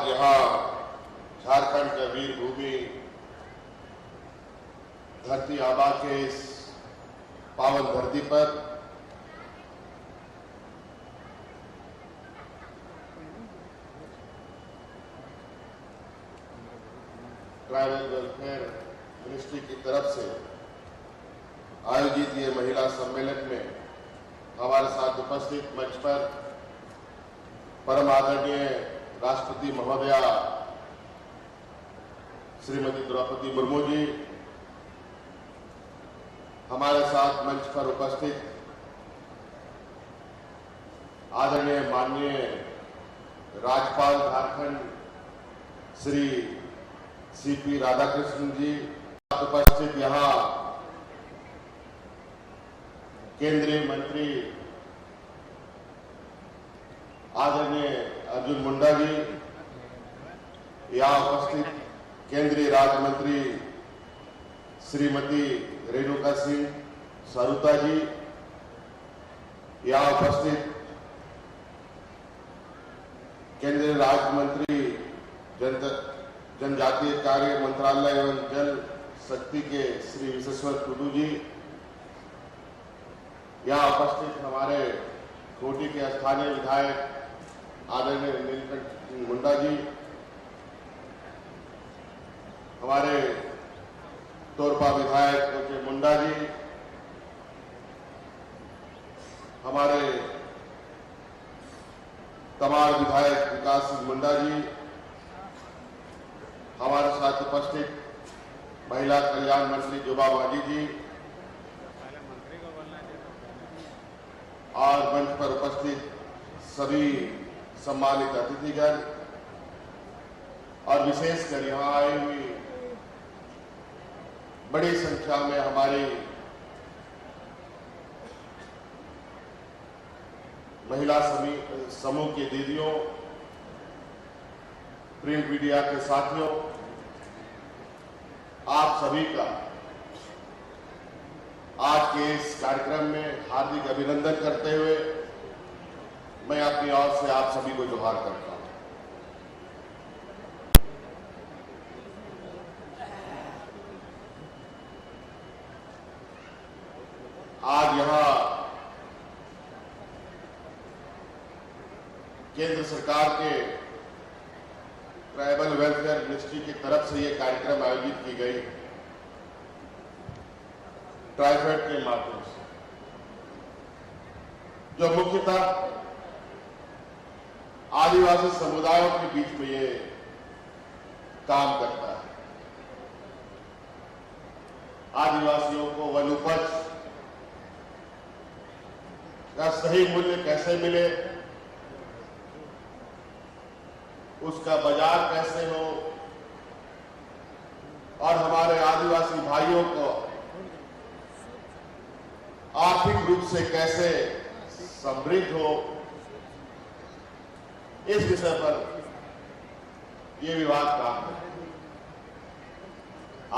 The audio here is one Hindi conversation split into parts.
आज यहाँ झारखंड का वीर भूमि धरती आबा के इस पावन धरती पर ट्राइबल वेलफेयर मिनिस्ट्री की तरफ से आयोजित ये महिला सम्मेलन में हमारे साथ उपस्थित मंच पर परम आदरणीय राष्ट्रपति महोदया श्रीमती द्रौपदी मुर्मू जी, हमारे साथ मंच पर उपस्थित आदरणीय माननीय राज्यपाल झारखंड श्री सीपी राधाकृष्णन जी, उपस्थित यहाँ केंद्रीय मंत्री आदरणीय अर्जुन मुंडा जी, यहाँ उपस्थित केंद्रीय राज्य मंत्री श्रीमती रेणुका सिंह सरुता जी, यहाँ उपस्थित केंद्रीय राज्य मंत्री जनजातीय कार्य मंत्रालय एवं जल शक्ति के श्री विशेश्वर टुडू जी, यहाँ उपस्थित हमारे कोटी के स्थानीय विधायक आदरणीय नीलकंठ मुंडा जी, हमारे तोरपा विधायक ओके मुंडा जी, हमारे तमाड़ विधायक विकास सिंह मुंडा जी, हमारे साथ उपस्थित महिला कल्याण मंत्री जोबा मांझी जी और मंच पर उपस्थित सभी सम्मानित अतिथिगण और विशेषकर यहाँ आई हुई बड़ी संख्या में हमारी महिला समूह की दीदियों, प्रिंट मीडिया के साथियों, आप सभी का आज के इस कार्यक्रम में हार्दिक अभिनंदन करते हुए मैं अपनी ओर से आप सभी को जोहार करता हूं। आज यहां केंद्र सरकार के ट्राइबल वेलफेयर मिनिस्ट्री की तरफ से ये कार्यक्रम आयोजित की गई ट्राइफेड के माध्यम से, जो मुख्यतः आदिवासी समुदायों के बीच में ये काम करता है। आदिवासियों को वन उपज का सही मूल्य कैसे मिले, उसका बाजार कैसे हो और हमारे आदिवासी भाइयों को आर्थिक रूप से कैसे समृद्ध हो, इस विषय पर यह विभाग काम है।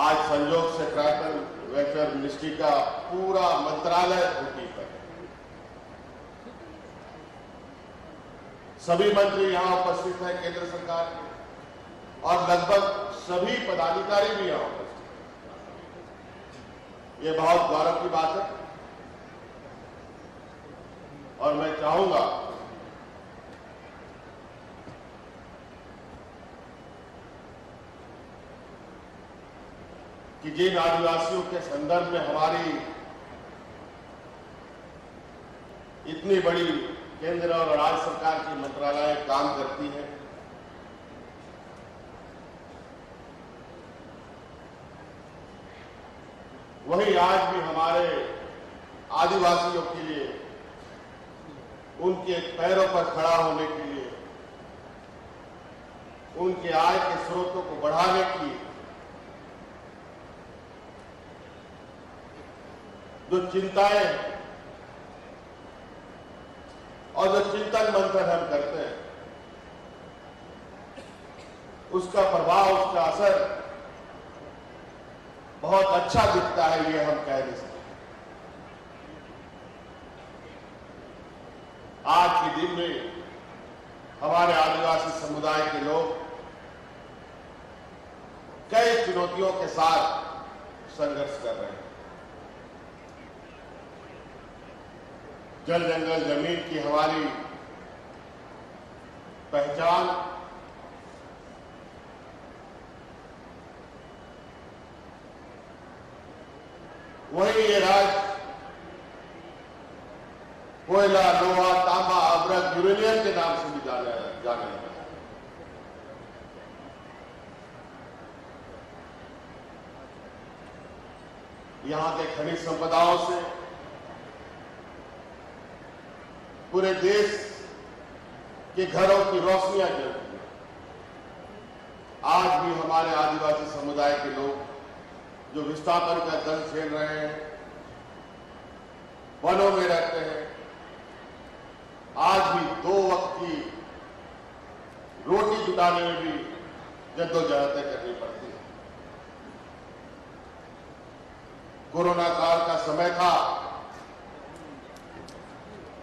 आज संयोग से ट्राइबल वेलफेयर मिनिस्ट्री का पूरा मंत्रालय ड्यूटी पर, सभी मंत्री यहां उपस्थित हैं केंद्र सरकार के और लगभग सभी पदाधिकारी भी यहां उपस्थित हैं। ये बहुत गौरव की बात है और मैं चाहूंगा कि जिन आदिवासियों के संदर्भ में हमारी इतनी बड़ी केंद्र और राज्य सरकार की मंत्रालय काम करती है, वही आज भी हमारे आदिवासियों के लिए उनके पैरों पर खड़ा होने के लिए, उनके आय के स्रोतों को बढ़ाने की जो चिंताएं और जो चिंतन मंथन हम करते हैं, उसका प्रभाव, उसका असर बहुत अच्छा दिखता है, ये हम कह नहीं सकते। आज के दिन में हमारे आदिवासी समुदाय के लोग चुनौतियों के साथ संघर्ष कर रहे हैं। जल जंगल जमीन की हमारी पहचान वही ये राज्य कोयला, लोहा, तांबा, अभ्रक, यूरेनियम के नाम से भी जाने जाता है। यहां के खनिज संपदाओं से पूरे देश के घरों की रोशनियां जलती हैं। आज भी हमारे आदिवासी समुदाय के लोग जो विस्थापन का दर्द झेल रहे हैं, वनों में रहते हैं, आज भी 2 वक्त की रोटी जुटाने में भी जद्दोजहद करनी पड़ती है। कोरोना काल का समय था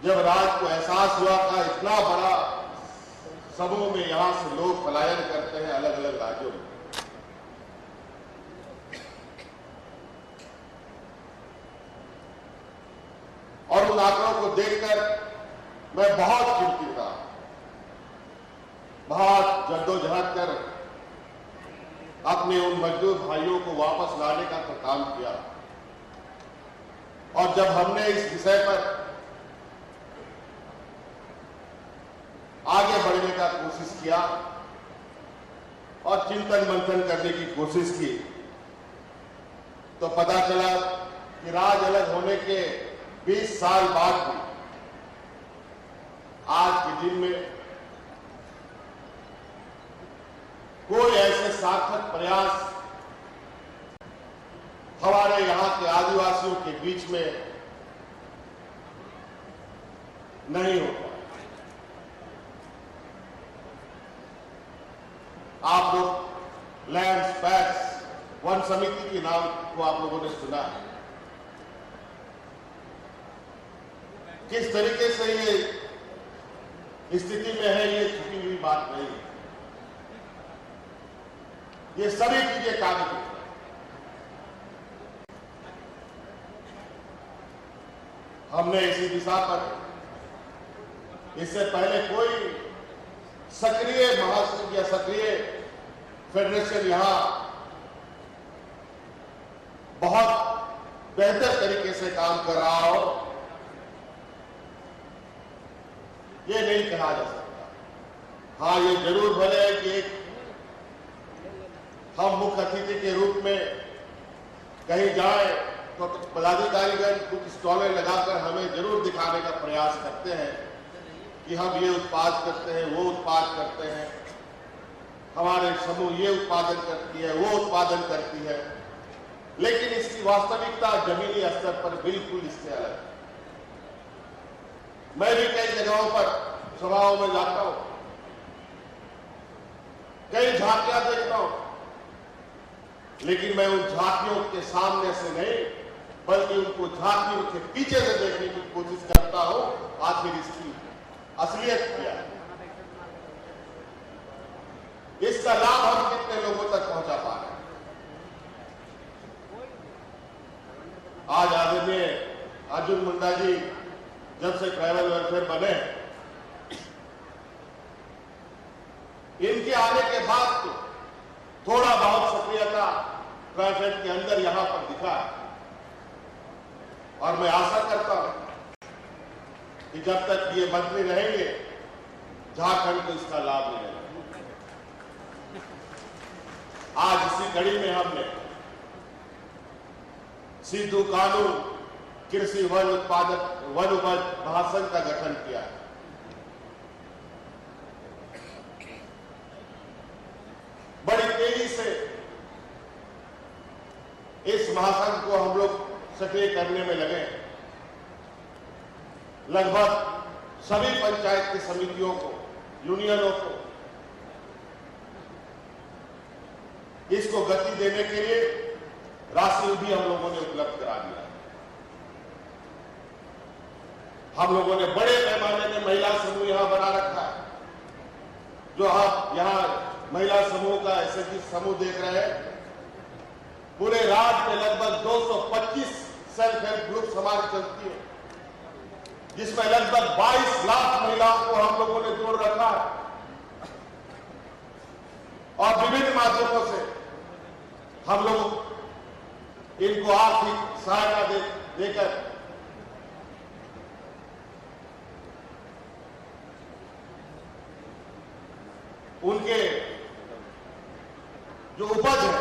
जब राज्य को एहसास हुआ था इतना बड़ा समूह में यहां से लोग पलायन करते हैं अलग अलग राज्यों में। और उन आंकड़ों को देखकर मैं बहुत चिंतित था, बहुत जद्दोजहद कर अपने उन मजदूर भाइयों को वापस लाने का तो काम किया। और जब हमने इस विषय पर आगे बढ़ने का कोशिश किया और चिंतन मंथन करने की कोशिश की, तो पता चला कि राज्य अलग होने के 20 साल बाद भी आज के दिन में कोई ऐसे सार्थक प्रयास हमारे यहां के आदिवासियों के बीच में नहीं होता। आप लोग लैंड पैक्स वन समिति के नाम को आप लोगों ने सुना है। किस तरीके से ये स्थिति में है, ये छुपी हुई बात नहीं है। ये सभी चीजें कागज में, हमने इसी दिशा पर इससे पहले कोई सक्रिय महासंघ या सक्रिय फेडरेशन यहां बहुत बेहतर तरीके से काम कर रहा हो, ये नहीं कहा जा सकता। हाँ, ये जरूर भले है कि एक हम मुख्य अतिथि के रूप में कहीं जाए तो पदाधिकारीगण कुछ स्टॉलें लगाकर हमें जरूर दिखाने का प्रयास करते हैं कि हम ये उत्पाद करते हैं, वो उत्पाद करते हैं, हमारे समूह ये उत्पादन करती है, वो उत्पादन करती है, लेकिन इसकी वास्तविकता जमीनी स्तर पर बिल्कुल इससे अलग है। मैं भी कई जगहों पर सभाओं में जाता हूं, कई झांकियां देखता हूं, लेकिन मैं उन झांकियों के सामने से नहीं बल्कि उनको झांकियों के पीछे से देखने की कोशिश करता हूं, आखिर इसकी असलियत क्या है, इसका लाभ हम कितने लोगों तक पहुंचा पा रहे हैं। आज आदरणीय अर्जुन मुंडा जी जब से ट्राइबल वेलफेयर बने, इनके आने के बाद तो थोड़ा बहुत सक्रियता ट्राइफेड के अंदर यहां पर दिखा है, और मैं आशा करता हूं कि जब तक ये मंत्री रहेंगे झारखंड को इसका लाभ मिलेगा। आज इसी कड़ी में हमने सिद्धू कानून कृषि वन उत्पादक वन उपज महासंघ का गठन किया है। बड़ी तेजी से इस महासंघ को हम लोग सक्रिय करने में लगे। लगभग सभी पंचायत की समितियों को, यूनियनों को इसको गति देने के लिए राशि भी हम लोगों ने उपलब्ध करा दिया। हम लोगों ने बड़े पैमाने में महिला समूह यहां बना रखा है। जो आप यहां महिला समूह का ऐसे समूह देख रहे हैं, पूरे राज्य में लगभग 225 सेल्फ हेल्प ग्रुप्स हमारी चलती है, जिसमें लगभग 22 लाख महिलाओं को हम लोगों ने जोड़ रखा है और विभिन्न माध्यमों से हम लोग इनको आर्थिक सहायता देकर उनके जो उपज है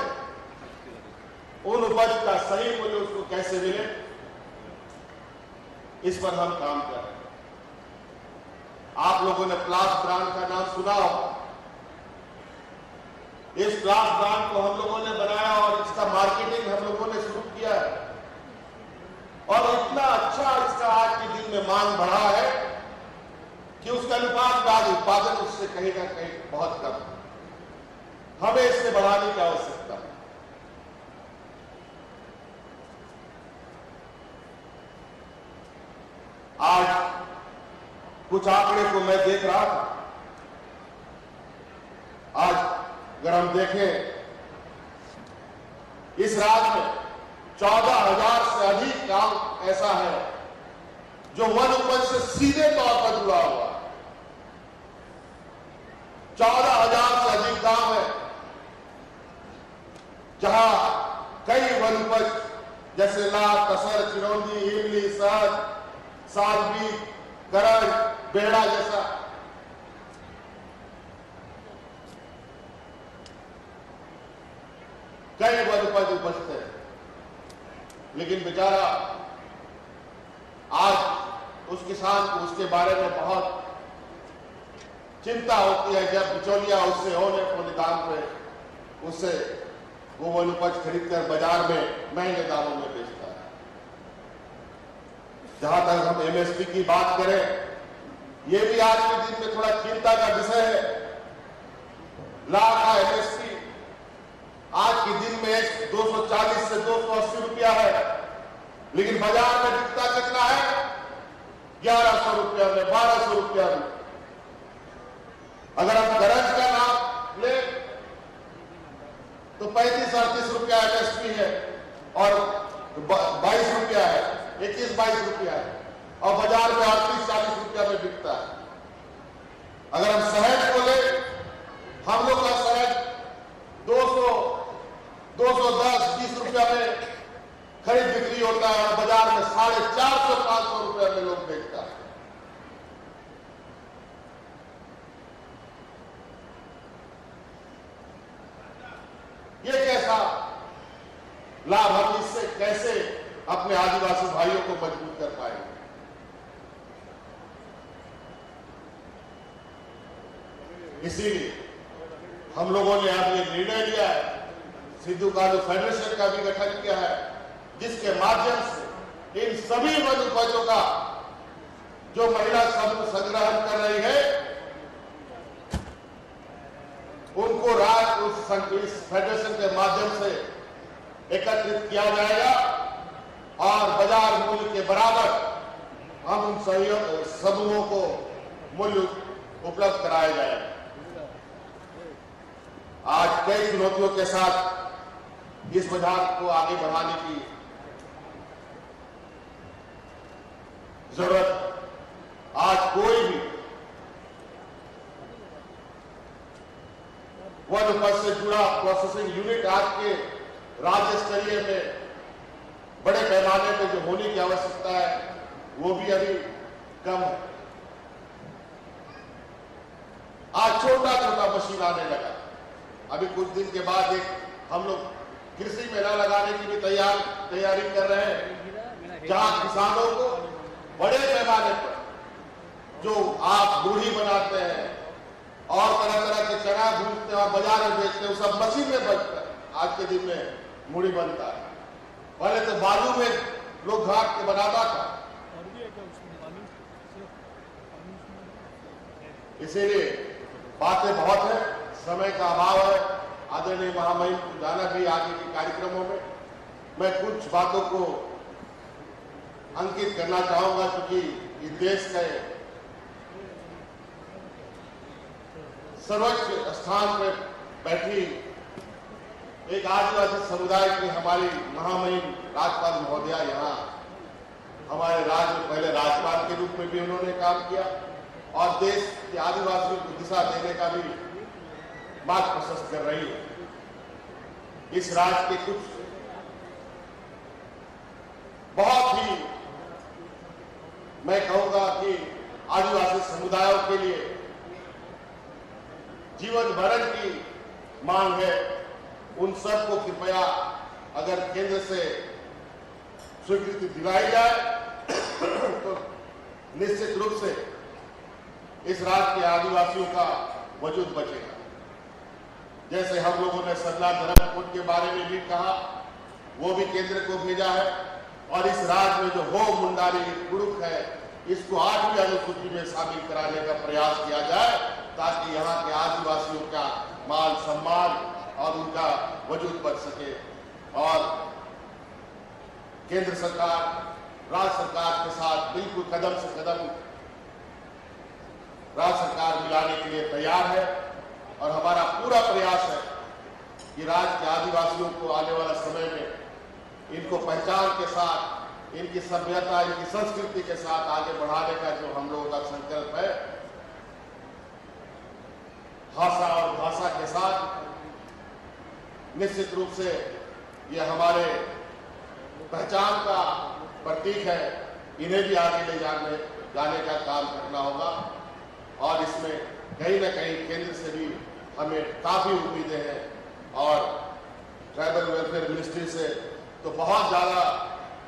उन उपज का सही मूल्य उसको कैसे मिले, इस पर हम काम कर रहे हैं। आप लोगों ने प्लास ब्रांड का नाम सुना होगा। इस प्लास ब्रांड को हम लोगों ने बनाया और इसका मार्केटिंग हम लोगों ने शुरू किया है और इतना अच्छा इसका आज के दिन में मांग बढ़ा है कि उसका अनुपात का उत्पादन उससे कहीं ना कहीं बहुत कम है। हमें इसे बढ़ाने की आवश्यकता है। आज कुछ आंकड़े को मैं देख रहा था। आज अगर हम देखें, इस राज्य में 14,000 से अधिक काम ऐसा है जो वन उपज से सीधे तौर पर जुड़ा हुआ है। 14,000 से अधिक गांव है जहां कई वन उपज जैसे लाख, कसर, चिरौंजी, इमली, शहद, सालबी, करड़, बेड़ा जैसा कई वन उपज उपजते हैं, लेकिन बेचारा आज उस किसान को उसके बारे में बहुत चिंता होती है जब बिचौलिया उससे होने दाम पे उससे वो वन उपज खरीदकर बाजार में महंगे दामों में बेचता है। जहां तक हम एमएसपी की बात करें, ये भी आज के दिन में थोड़ा चिंता का विषय है। लाख का एमएसपी आज के दिन में 240 से 280 रुपया है, लेकिन बाजार में बिकता कितना है? 1100 रुपया में, 1200 रुपया में। अगर हम गरज का नाम ले तो 35-38 रुपया एमएसपी है और 22 रुपया है, 21-22 रुपया है और बाजार में 38-40 रुपया में बिकता है। अगर हम शहद को ले, हम लोग का शहद 200, 210-20 रुपया में खरीद बिक्री होता है और बाजार में 450-500 रुपया में लोग बेचता है। ये कैसा लाभ, हम इससे कैसे अपने आदिवासी भाइयों को मजबूत कर पाएंगे? इसीलिए हम लोगों ने अब ये निर्णय लिया है, सिद्धू कान्हू फेडरेशन का भी गठन किया है, जिसके माध्यम से इन सभी वन उपजों का जो महिला समूह संग्रहण कर रही है उनको इस फेडरेशन के माध्यम से एकत्रित किया जाएगा और बाजार मूल्य के बराबर हम उन समूहों को मूल्य उपलब्ध कराया जाएगा। आज कई चुनौतियों के साथ इस बाजार को आगे बढ़ाने की जरूरत। आज कोई भी वन उपज से जुड़ा प्रोसेसिंग यूनिट आज के राज्य स्तरीय में बड़े पैमाने पे जो होने की आवश्यकता है वो भी अभी कम है। आज छोटा छोटा मशीन आने लगा। अभी कुछ दिन के बाद हम लोग कृषि मेला लगाने की भी तैयारी कर रहे हैं, जहां किसानों को बड़े पैमाने पर जो आप बूढ़ी बनाते हैं और तरह तरह के चना भूनते हैं और बाजार में बेचते हैं, वो सब मशीन में बनता है। आज के दिन में मुड़ी बनता है। पहले तो बालू में लोग घाट के बनाता था। इसीलिए बातें बहुत है, समय का अभाव है। आदरणीय महामहिम को जाना भी आगे के कार्यक्रमों में। मैं कुछ बातों को अंकित करना चाहूंगा, क्योंकि इस देश के सर्वोच्च स्थान पर बैठी एक आदिवासी समुदाय की हमारी महामहिम राज्यपाल महोदया यहाँ हमारे राज्य में पहले राज्यपाल के रूप में भी उन्होंने काम किया और देश के आदिवासियों को दिशा देने का भी मार्ग प्रशस्त कर रही है। इस राज्य के कुछ बहुत ही मैं कहूंगा कि आदिवासी समुदायों के लिए जीवन भरण की मांग है। उन सबको कृपया अगर केंद्र से स्वीकृति दिलाई जाए तो निश्चित रूप से इस राज्य के आदिवासियों का वजूद बचेगा। जैसे हम लोगों ने सरला धर्म कोड के बारे में भी कहा, वो भी केंद्र को भेजा है और इस राज्य में जो हो मुंडारी कुड़ुक है इसको 8वीं अनुसूची में शामिल कराने का प्रयास किया जाए ताकि यहाँ के आदिवासियों का मान सम्मान और उनका वजूद बच सके और केंद्र सरकार राज्य सरकार के साथ बिल्कुल कदम से कदम राज्य सरकार मिलाने के लिए तैयार है और हमारा पूरा प्रयास है कि राज्य के आदिवासियों को आने वाला समय में इनको पहचान के साथ, इनकी सभ्यता, इनकी संस्कृति के साथ आगे बढ़ाने का जो हम लोगों का संकल्प है, भाषा और भाषा के साथ निश्चित रूप से यह हमारे पहचान का प्रतीक है। इन्हें भी आगे ले जाने का काम करना होगा और इसमें कहीं न कहीं केंद्र से भी हमें काफी उम्मीदें हैं और ट्राइबल वेलफेयर मिनिस्ट्री से तो बहुत ज्यादा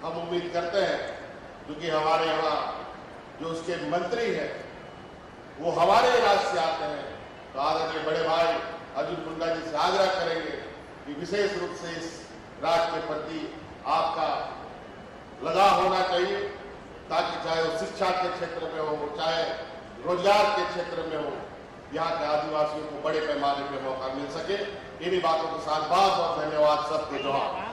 हम उम्मीद करते हैं क्योंकि हमारे यहाँ जो उसके मंत्री हैं वो हमारे राज्य से आते हैं। तो आदरणीय बड़े भाई अर्जुन मुंडा जी से आग्रह करेंगे कि विशेष रूप से इस राज्य के प्रति आपका लगाव होना चाहिए ताकि चाहे वो शिक्षा के क्षेत्र में हो, चाहे रोजगार के क्षेत्र में हो, यहाँ के आदिवासियों को बड़े पैमाने पर मौका मिल सके। इन्हीं बातों के साथ बहुत बहुत धन्यवाद। सबको जोहार।